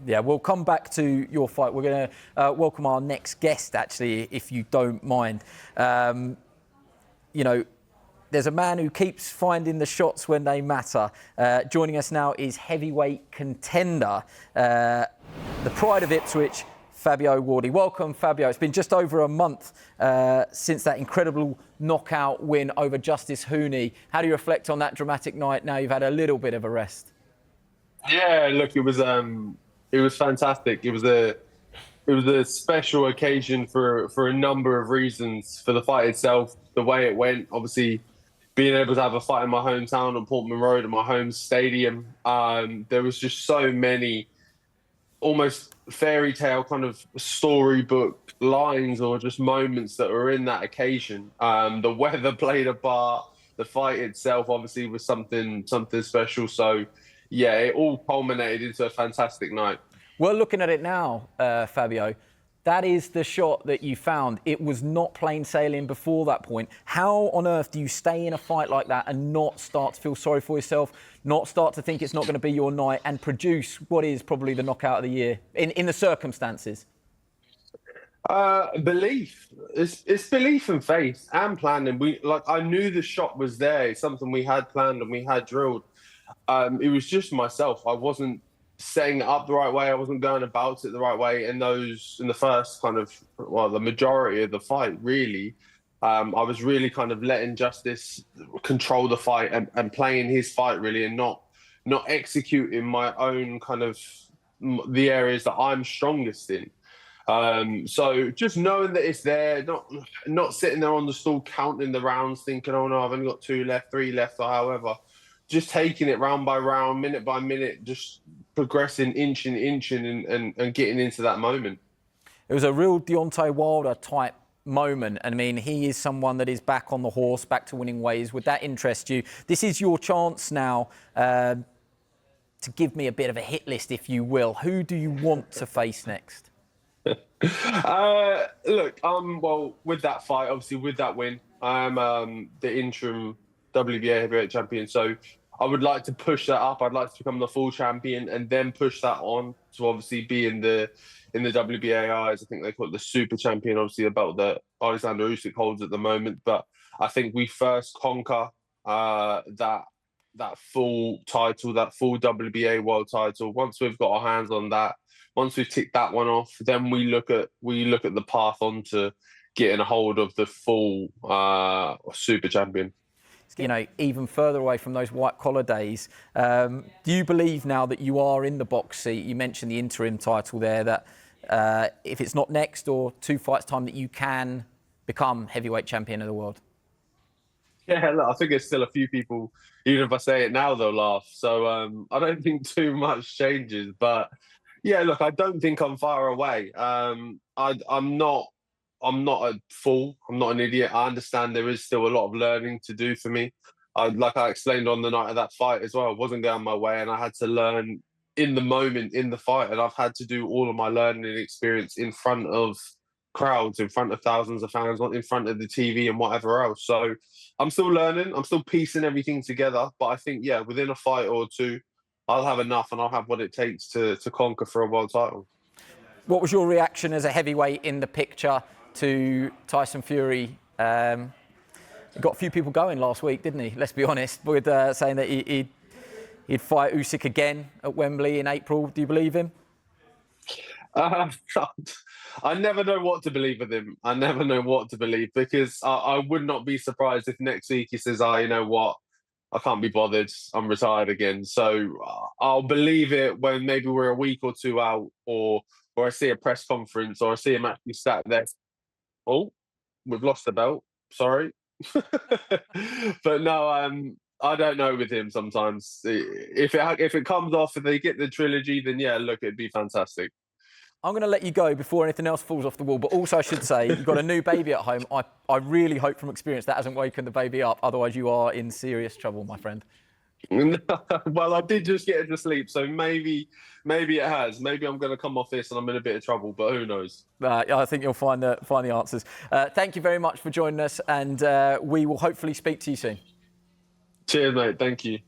Yeah, we'll come back to your fight. We're going to welcome our next guest, actually, if you don't mind. You know, there's a man who keeps finding the shots when they matter. Joining us now is heavyweight contender, the pride of Ipswich, Fabio Wardley. Welcome, Fabio. It's been just over a month since that incredible knockout win over Justis Huni. How do you reflect on that dramatic night now you've had a little bit of a rest? Yeah, look, it was fantastic. It was a special occasion for a number of reasons. For the fight itself, the way it went, obviously being able to have a fight in my hometown on Portman Road at my home stadium. There was just so many almost fairy tale kind of storybook lines or just moments that were in that occasion. The weather played a part. The fight itself obviously was something special. So yeah, it all culminated into a fantastic night. Well, looking at it now, Fabio, that is the shot that you found. It was not plain sailing before that point. How on earth do you stay in a fight like that and not start to feel sorry for yourself, not start to think it's not going to be your night, and produce what is probably the knockout of the year in the circumstances? Belief. It's belief and faith and planning. I knew the shot was there. It's something we had planned and we had drilled. It was just myself. I wasn't setting it up the right way. I wasn't going about it the right way in the first the majority of the fight, really. I was really kind of letting Justis control the fight and playing his fight, really, and not executing my own kind of the areas that I'm strongest in. So just knowing that it's there, not sitting there on the stool counting the rounds, thinking, oh no, I've only got 2 left, 3 left, or however. Just taking it round by round, minute by minute, just progressing inch and getting into that moment. It was a real Deontay Wilder type moment. And I mean, he is someone that is back on the horse, back to winning ways. Would that interest you? This is your chance now to give me a bit of a hit list, if you will. Who do you want to face next? Look, well, with that fight, obviously with that win, I'm the interim WBA heavyweight champion, so I would like to push that up. I'd like to become the full champion and then push that on to obviously be in the WBAIs. I think they call it the super champion, obviously the belt that Alexander Usyk holds at the moment. But I think we first conquer that full title, that full WBA world title. Once we've got our hands on that, once we've ticked that one off, then we look at the path on to getting a hold of the full super champion. You know, even further away from those white-collar days. Do you believe now that you are in the box seat? You mentioned the interim title there, that if it's not next or 2 fights' time, that you can become heavyweight champion of the world? Yeah, look, I think there's still a few people, even if I say it now, they'll laugh. So I don't think too much changes. But yeah, look, I don't think I'm far away. I'm not a fool. I'm not an idiot. I understand there is still a lot of learning to do for me. Like I explained on the night of that fight as well, it wasn't going my way and I had to learn in the moment, in the fight. And I've had to do all of my learning experience in front of crowds, in front of thousands of fans, in front of the TV and whatever else. So I'm still learning. I'm still piecing everything together. But I think, yeah, within a fight or two, I'll have enough and I'll have what it takes to conquer for a world title. What was your reaction as a heavyweight in the picture to Tyson Fury? He got a few people going last week, didn't he? Let's be honest, with saying that he'd fight Usyk again at Wembley in April. Do you believe him? I never know what to believe with him. I never know what to believe, because I would not be surprised if next week he says, you know what? I can't be bothered. I'm retired again. So I'll believe it when maybe we're a week or 2 out, or I see a press conference, or I see him actually sat there. Oh, we've lost the belt. Sorry. But no, I don't know with him sometimes. If it comes off, if they get the trilogy, then yeah, look, it'd be fantastic. I'm going to let you go before anything else falls off the wall. But also, I should say, you've got a new baby at home. I really hope from experience that hasn't woken the baby up. Otherwise, you are in serious trouble, my friend. Well, I did just get her to sleep, so maybe it has. Maybe I'm going to come off this and I'm in a bit of trouble, but who knows? I think you'll find the answers. Thank you very much for joining us, and we will hopefully speak to you soon. Cheers, mate. Thank you.